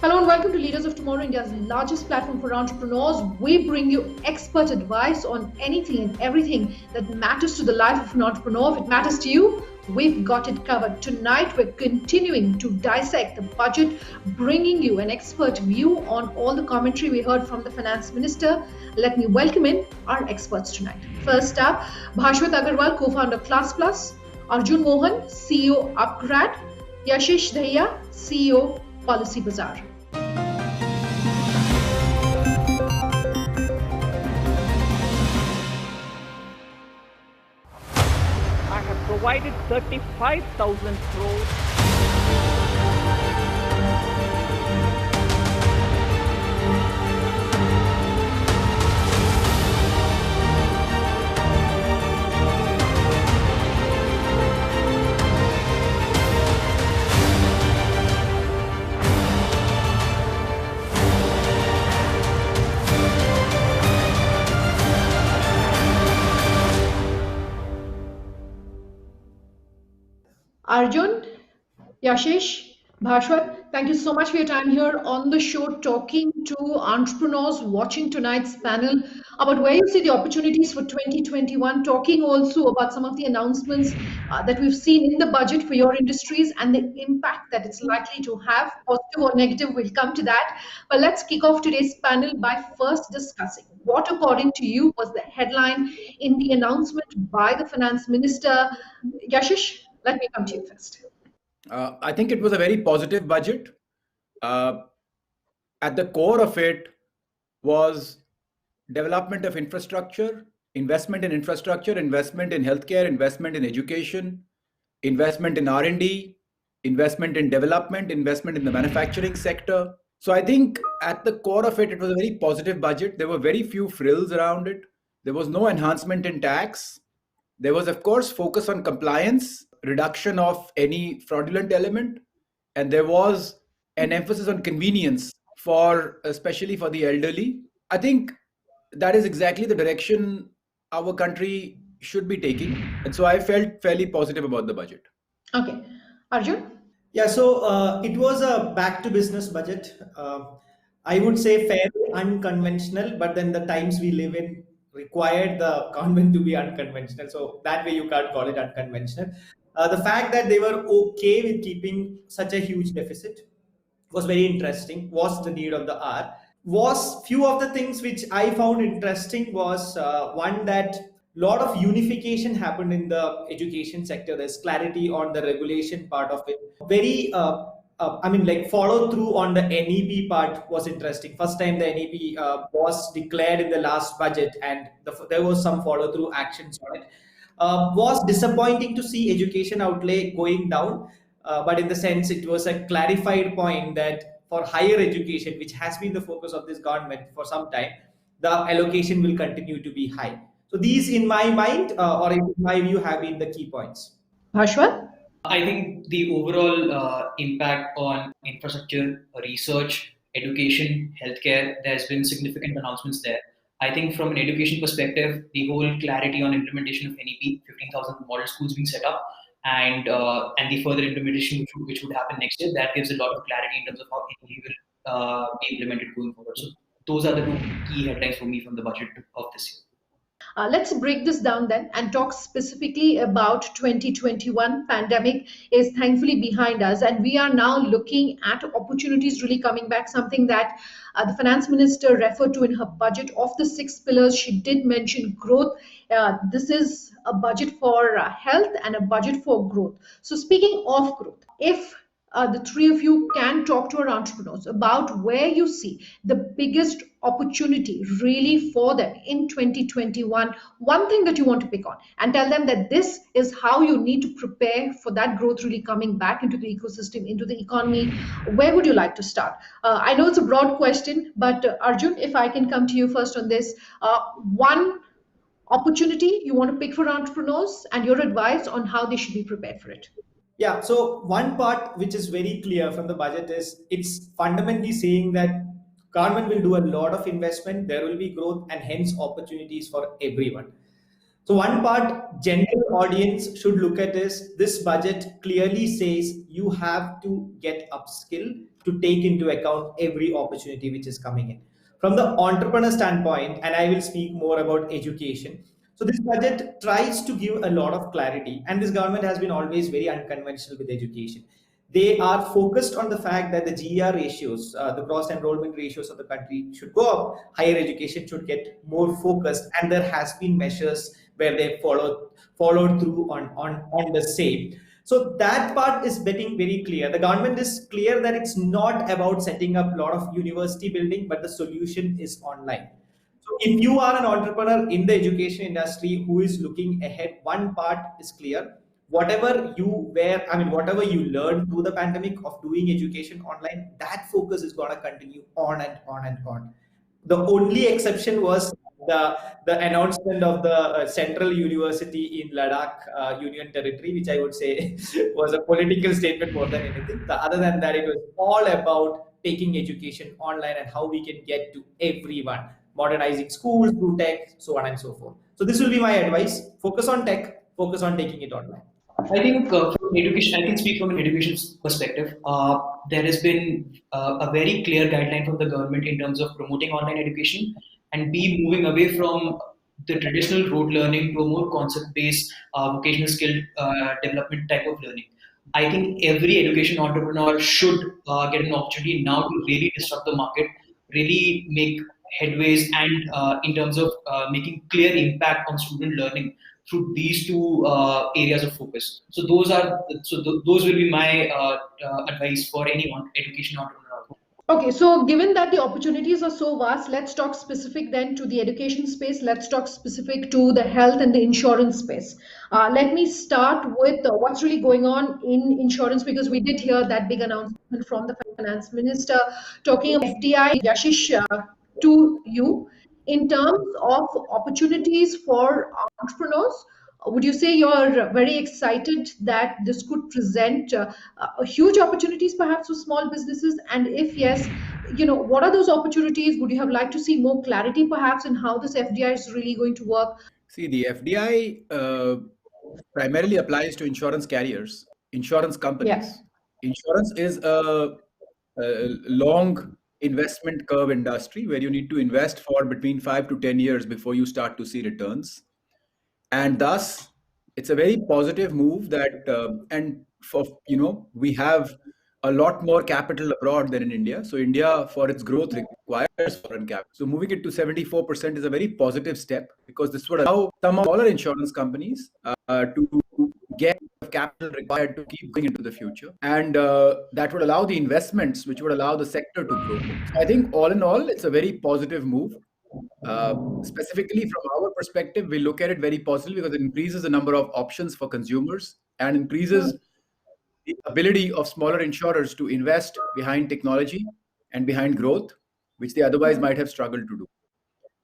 Hello and welcome to Leaders of Tomorrow, India's largest platform for entrepreneurs. We bring you expert advice on anything and everything that matters to the life of an entrepreneur. If it matters to you, we've got it covered. Tonight, we're continuing to dissect the budget, bringing you an expert view on all the commentary we heard from the finance minister. Let me welcome in our experts tonight. First up, Bhaswat Agarwal, co-founder Classplus, Arjun Mohan, CEO upGrad, Yashish Dahiya, CEO PolicyBazaar. Provided 35,000 crores. Arjun, Yashish, Bhaswat, thank you so much for your time here on the show, talking to entrepreneurs watching tonight's panel about where you see the opportunities for 2021, talking also about some of the announcements that we've seen in the budget for your industries and the impact that it's likely to have, positive or negative. We'll come to that. But let's kick off today's panel by first discussing what, according to you, was the headline in the announcement by the finance minister. Yashish, let me come to you first. I think it was a very positive budget. At the core of it was development of infrastructure, investment in infrastructure, investment in healthcare, investment in education, investment in R&D, investment in development, investment in the manufacturing sector. So I think at the core of it, it was a very positive budget. There were very few frills around it. There was no enhancement in tax. There was, of course, focus on compliance, reduction of any fraudulent element, and there was an emphasis on convenience for, especially for the elderly. I think that is exactly the direction our country should be taking. And so I felt fairly positive about the budget. Okay. Arjun? Yeah, so it was a back to business budget. I would say fairly unconventional, but then the times we live in required the government to be unconventional. So that way you can't call it unconventional. The fact that they were okay with keeping such a huge deficit was very interesting, was the need of the hour. Was few of the things which I found interesting was one that lot of unification happened in the education sector. There's clarity on the regulation part of it. Very, like follow through on the NEP part was interesting. First time the NEP was declared in the last budget, and there was some follow through actions on it. Was disappointing to see education outlay going down, but in the sense it was a clarified point that for higher education, which has been the focus of this government for some time, the allocation will continue to be high. So these, in my mind, or in my view, have been the key points. Bhaswat? I think the overall impact on infrastructure, research, education, healthcare, there's been significant announcements there. I think from an education perspective, the whole clarity on implementation of NEP, 15,000 model schools being set up, and the further implementation which would happen next year, that gives a lot of clarity in terms of how NEP will be implemented going forward. So those are the two key headlines for me from the budget of this year. Let's break this down then and talk specifically about 2021. Pandemic is thankfully behind us, and we are now looking at opportunities really coming back, something that the finance minister referred to in her budget. Of the 6 pillars, she did mention growth. This is a budget for health and a budget for growth. So speaking of growth, if the three of you can talk to our entrepreneurs about where you see the biggest opportunity really for them in 2021, one thing that you want to pick on and tell them that this is how you need to prepare for that growth really coming back into the ecosystem, into the economy, where would you like to start? I know it's a broad question, but Arjun, if I can come to you first on this, one opportunity you want to pick for entrepreneurs and your advice on how they should be prepared for it. Yeah, so one part which is very clear from the budget is it's fundamentally saying that government will do a lot of investment, there will be growth, and hence opportunities for everyone. So one part general audience should look at is this budget clearly says you have to get upskill to take into account every opportunity which is coming in. From the entrepreneur standpoint, and I will speak more about education. So this budget tries to give a lot of clarity, and this government has been always very unconventional with education. They are focused on the fact that the GER ratios, the gross enrollment ratios of the country should go up. Higher education should get more focused, and there has been measures where they followed through on the same. So that part is getting very clear. The government is clear that it's not about setting up a lot of university building, but the solution is online. So if you are an entrepreneur in the education industry who is looking ahead, one part is clear. Whatever you learned through the pandemic of doing education online, that focus is gonna continue on and on and on. The only exception was the announcement of the Central University in Ladakh Union Territory, which I would say was a political statement more than anything. Other than that, it was all about taking education online and how we can get to everyone, modernizing schools through tech, so on and so forth. So this will be my advice: focus on tech, focus on taking it online. I think from education, I can speak from an education perspective. There has been a very clear guideline from the government in terms of promoting online education and be moving away from the traditional rote learning to a more concept-based vocational skill development type of learning. I think every education entrepreneur should get an opportunity now to really disrupt the market, really make headways, and in terms of making clear impact on student learning through these two areas of focus. So those will be my advice for any education entrepreneur. Okay, so given that the opportunities are so vast, let's talk specific then to the education space. Let's talk specific to the health and the insurance space. Let me start with what's really going on in insurance, because we did hear that big announcement from the finance minister talking about FDI. Yashish, to you, in terms of opportunities for entrepreneurs, would you say you're very excited that this could present huge opportunities perhaps for small businesses? And if yes, what are those opportunities? Would you have liked to see more clarity perhaps in how this FDI is really going to work? See, the FDI primarily applies to insurance carriers, insurance companies. Yeah. Insurance is a long investment curve industry where you need to invest for between 5 to 10 years before you start to see returns. And thus, it's a very positive move that, we have a lot more capital abroad than in India. So India, for its growth, requires foreign capital. So moving it to 74% is a very positive step, because this would allow some smaller insurance companies to get the capital required to keep going into the future. And that would allow the investments, which would allow the sector to grow. So I think all in all, it's a very positive move. Specifically from our perspective, we look at it very positively because it increases the number of options for consumers and increases the ability of smaller insurers to invest behind technology and behind growth, which they otherwise might have struggled to do.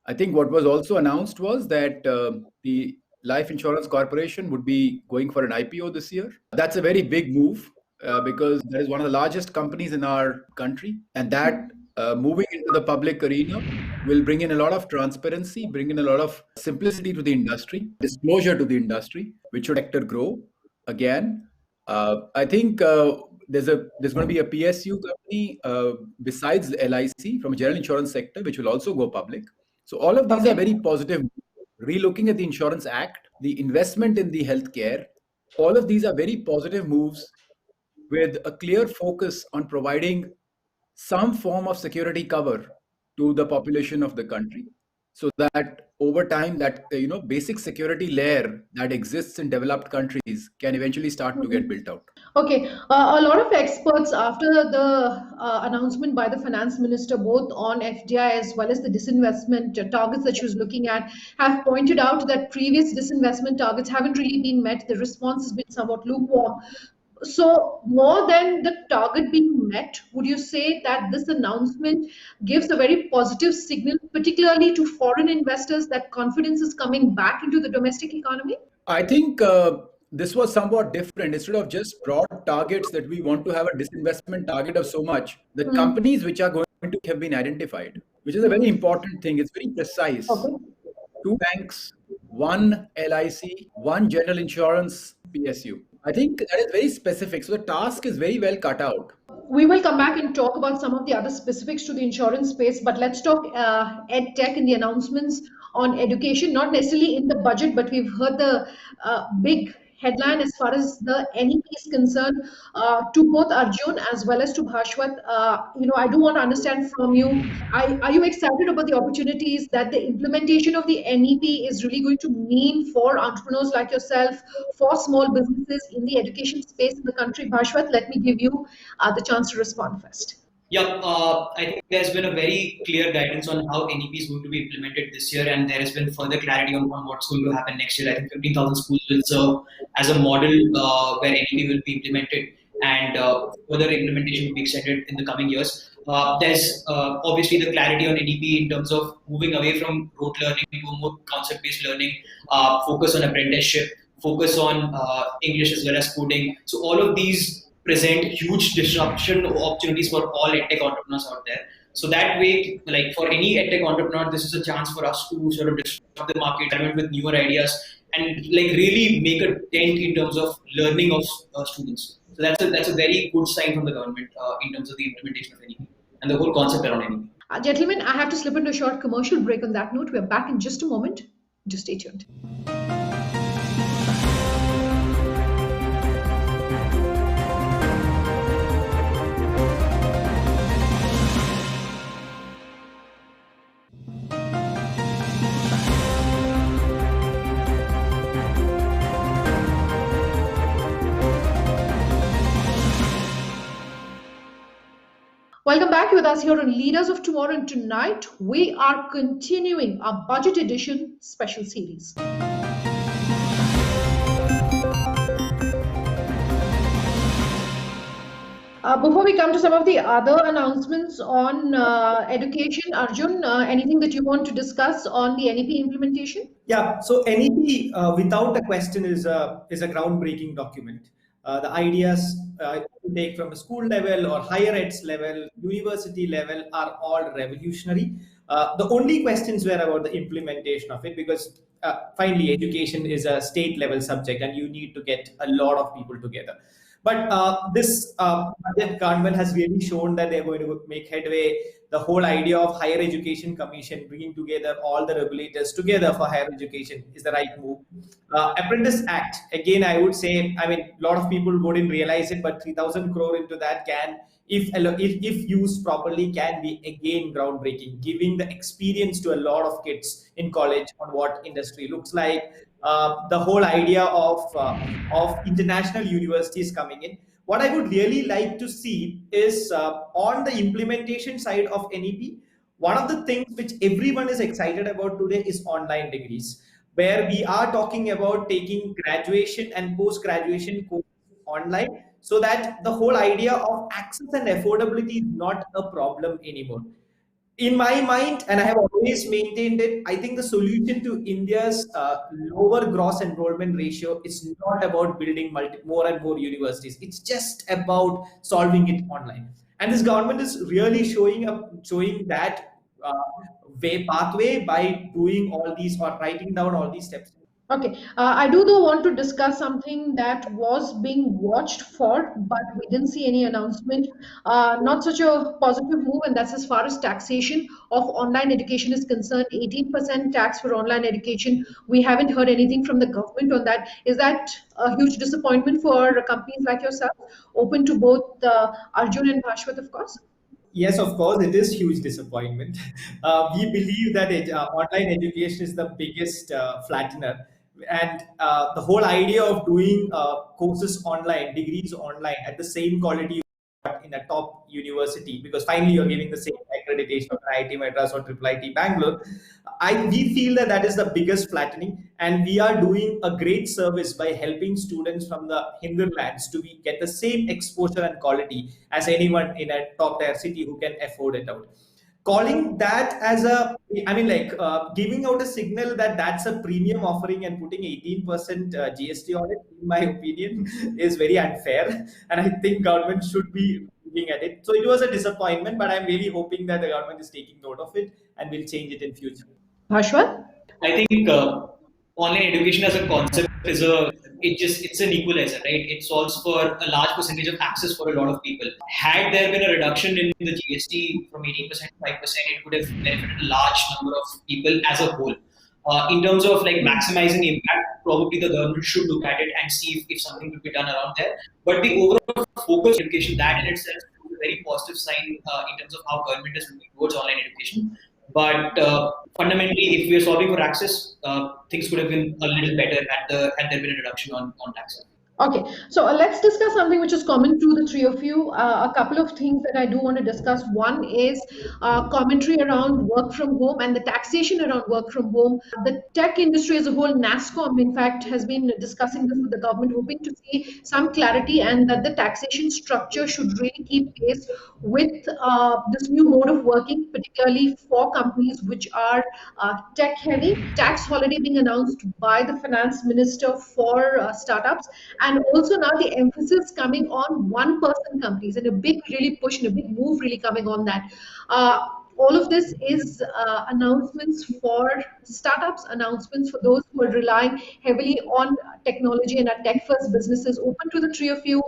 I think what was also announced was that the Life Insurance Corporation would be going for an IPO this year. That's a very big move because that is one of the largest companies in our country, and that moving into the public arena will bring in a lot of transparency, bring in a lot of simplicity to the industry, disclosure to the industry, which should sector grow again. I think there's going to be a PSU company besides the LIC from a general insurance sector, which will also go public. So all of these are very positive. Relooking at the Insurance Act, the investment in the healthcare, all of these are very positive moves with a clear focus on providing some form of security cover to the population of the country, so that over time that basic security layer that exists in developed countries can eventually start to get built out. Okay, a lot of experts after the announcement by the finance minister, both on FDI as well as the disinvestment targets that she was looking at, have pointed out that previous disinvestment targets haven't really been met. The response has been somewhat lukewarm. So more than the target being met, would you say that this announcement gives a very positive signal, particularly to foreign investors, that confidence is coming back into the domestic economy? I think this was somewhat different. Instead of just broad targets that we want to have a disinvestment target of so much, the companies which are going to have been identified, which is a very important thing. It's very precise. Okay. Two banks one LIC, one general insurance PSU. I think that is very specific. So the task is very well cut out. We will come back and talk about some of the other specifics to the insurance space, but let's talk ed tech in the announcements on education, not necessarily in the budget, but we've heard the big headline as far as the NEP is concerned, to both Arjun as well as to Bhaswat. I do want to understand from you, are you excited about the opportunities that the implementation of the NEP is really going to mean for entrepreneurs like yourself, for small businesses in the education space in the country? Bhaswat, let me give you the chance to respond first. Yeah, I think there's been a very clear guidance on how NEP is going to be implemented this year, and there has been further clarity on what's going to happen next year. I think 15,000 schools will serve as a model where NEP will be implemented, and further implementation will be extended in the coming years. There's obviously the clarity on NEP in terms of moving away from rote learning to more concept-based learning, focus on apprenticeship, focus on English as well as coding. So all of these present huge disruption opportunities for all edtech entrepreneurs out there. So that way, like for any edtech entrepreneur, this is a chance for us to sort of disrupt the market, experiment with newer ideas, and like really make a dent in terms of learning of students. So that's a very good sign from the government in terms of the implementation of NEP and the whole concept around NEP. Gentlemen, I have to slip into a short commercial break on that note. We're back in just a moment. Just stay tuned. Welcome back with us here on Leaders of Tomorrow, and tonight we are continuing our budget edition special series. Before we come to some of the other announcements on education, Arjun, anything that you want to discuss on the NEP implementation? Yeah, so NEP, without a question, is a groundbreaking document. The ideas you take from a school level or higher eds level, university level are all revolutionary. The only questions were about the implementation of it, because finally education is a state level subject and you need to get a lot of people together. But this budget government has really shown that they're going to make headway. The whole idea of higher education commission, bringing together all the regulators together for higher education, is the right move. Apprentice Act, again, I would say, I mean, a lot of people wouldn't realize it, but 3,000 crore into that can, if used properly, can be again groundbreaking, giving the experience to a lot of kids in college on what industry looks like. The whole idea of international universities coming in. What I would really like to see is on the implementation side of NEP, one of the things which everyone is excited about today is online degrees, where we are talking about taking graduation and post-graduation courses online, so that the whole idea of access and affordability is not a problem anymore. In my mind, and I have always maintained it, I think the solution to India's lower gross enrollment ratio is not about building more and more universities. It's just about solving it online. And this government is really showing that pathway by doing all these or writing down all these steps. Okay, I do though want to discuss something that was being watched for, but we didn't see any announcement. Not such a positive move, and that's as far as taxation of online education is concerned. 18% tax for online education. We haven't heard anything from the government on that. Is that a huge disappointment for companies like yourself? Open to both Arjun and Bhaswat, of course. Yes, of course, it is huge disappointment. We believe that online education is the biggest flattener, and the whole idea of doing courses online, degrees online at the same quality you got in a top university, because finally you're giving the same accreditation of IIT Madras or IIIT Bangalore. We feel that that is the biggest flattening, and we are doing a great service by helping students from the hinterlands to get the same exposure and quality as anyone in a top tier city who can afford it out. Calling that as giving out a signal that that's a premium offering and putting 18% GST on it, in my opinion, is very unfair. And I think government should be looking at it. So it was a disappointment, but I'm really hoping that the government is taking note of it and will change it in future. Bhaswat? I think online education as a concept is it's an equalizer, right? It solves for a large percentage of access for a lot of people. Had there been a reduction in the GST from 18% to 5%, it would have benefited a large number of people as a whole. In terms of like maximizing impact, probably the government should look at it and see if something could be done around there. But the overall focus on education, that in itself is a very positive sign in terms of how government is looking towards online education. But fundamentally, if we are solving for access, things could have been a little better had there been a reduction on taxes. Okay, so let's discuss something which is common to the three of you. A couple of things that I do want to discuss. One is commentary around work from home and the taxation around work from home. The tech industry as a whole, NASSCOM, in fact, has been discussing this with the government, hoping to see some clarity and that the taxation structure should really keep pace with this new mode of working, particularly for companies which are tech heavy. Tax holiday being announced by the finance minister for startups, and also now the emphasis coming on one person companies and a big really push and a big move really coming on that. All of this is announcements for startups, announcements for those who are relying heavily on technology and are tech first businesses. Open to the three of you.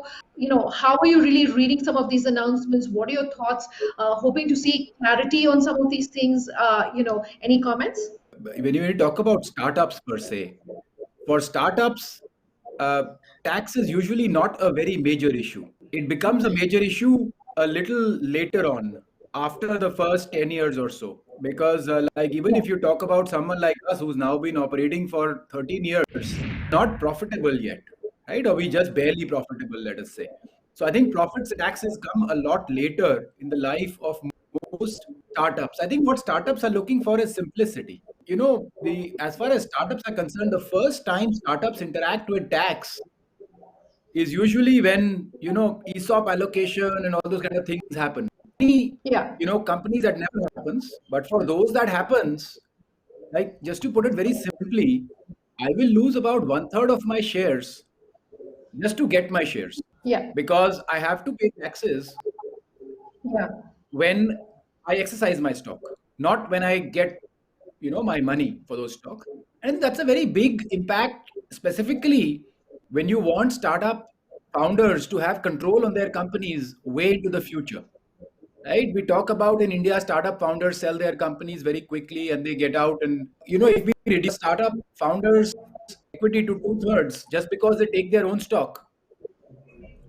How are you really reading some of these announcements? What are your thoughts? Hoping to see clarity on some of these things. Any comments? When you talk about startups per se, for startups, uh, tax is usually not a very major issue. It becomes a major issue a little later on, after the first 10 years or so. Because, like, even if you talk about someone like us who's now been operating for 13 years, not profitable yet, right? Or we just barely profitable, let us say. So I think profits and taxes come a lot later in the life of most startups. I think what startups are looking for is simplicity. The as far as startups are concerned, the first time startups interact with tax is usually when ESOP allocation and all those kind of things happen. Many, Yeah, companies that never happens, but for those that happens, like, just to put it very simply, I will lose about one third of my shares just to get my shares, yeah, because I have to pay taxes yeah. when I exercise my stock, not when I get my money for those stock. And that's a very big impact, specifically when you want startup founders to have control on their companies way into the future. Right? We talk about in India, startup founders sell their companies very quickly and they get out. And if we reduce startup founders equity to two-thirds just because they take their own stock,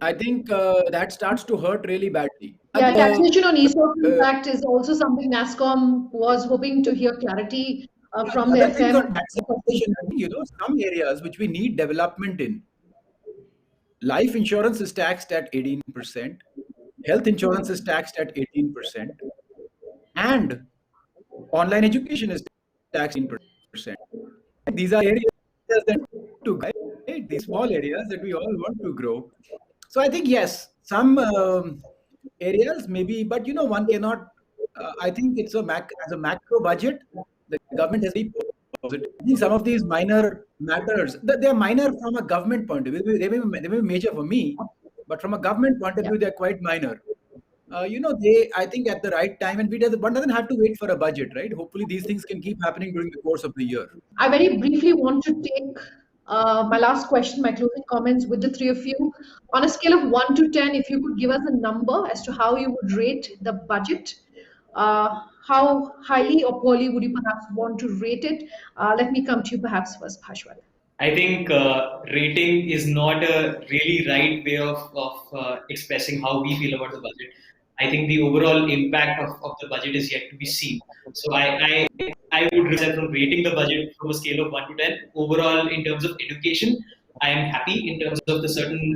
I think that starts to hurt really badly. Yeah, taxation on ESOP Uh, impact is also something NASSCOM was hoping to hear clarity Yeah, from the the other things on FM. taxation, I think, some areas which we need development in. Life insurance is taxed at 18%, health insurance is taxed at 18%, and online education is taxed 18%. These are areas that to grow, right? These small areas that we all want to grow. So I think yes, some areas maybe, but one cannot. I think it's as a macro budget, the government has to be positive. I think some of these minor matters, they're minor from a government point of view. They may be major for me, but from a government point of Yeah. view, they're quite minor. I think at the right time, and one doesn't have to wait for a budget, right? Hopefully, these things can keep happening during the course of the year. I very briefly want to take my last question, my closing comments with the three of you. On a scale of 1 to 10, if you could give us a number as to how you would rate the budget, how highly or poorly would you perhaps want to rate it? Let me come to you perhaps first, Bhaswat. I think rating is not a really right way of expressing how we feel about the budget. I think the overall impact of the budget is yet to be seen. So I would result from rating the budget from a scale of 1 to 10. Overall, in terms of education, I am happy in terms of the certain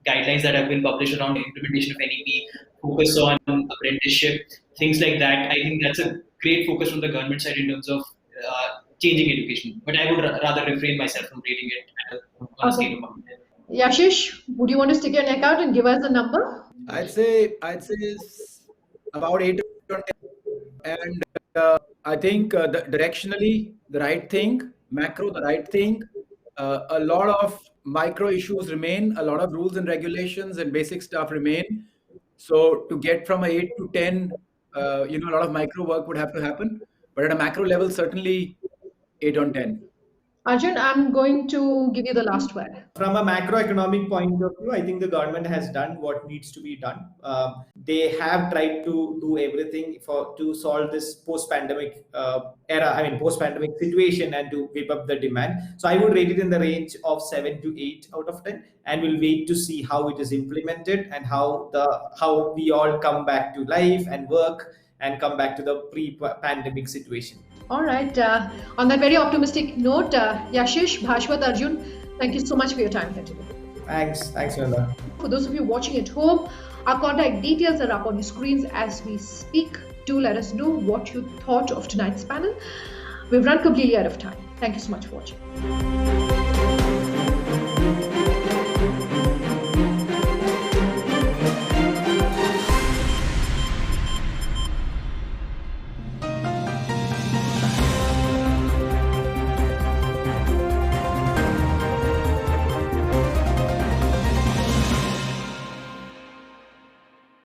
guidelines that have been published around implementation of NEP, focus on apprenticeship, things like that. I think that's a great focus from the government side in terms of changing education. But I would rather refrain myself from rating it on a scale Okay. of 1 to 10. Yashish, would you want to stick your neck out and give us a number? I'd say about 8 or 10, and I think directionally the right thing, macro the right thing. A lot of micro issues remain, a lot of rules and regulations and basic stuff remain. So to get from a 8 to 10, a lot of micro work would have to happen. But at a macro level, certainly 8 on 10. Arjun, I'm going to give you the last word. From a macroeconomic point of view, I think the government has done what needs to be done. They have tried to do everything to solve this post-pandemic era. I mean, post-pandemic situation, and to whip up the demand. So I would rate it in the range of 7 to 8 out of 10, and we'll wait to see how it is implemented and how we all come back to life and work and come back to the pre-pandemic situation. All right. On that very optimistic note, Yashish, Bhaswat, Arjun, thank you so much for your time here today. Thanks, Yolanda. For those of you watching at home, our contact details are up on your screens as we speak. Do let us know what you thought of tonight's panel. We've run completely out of time. Thank you so much for watching.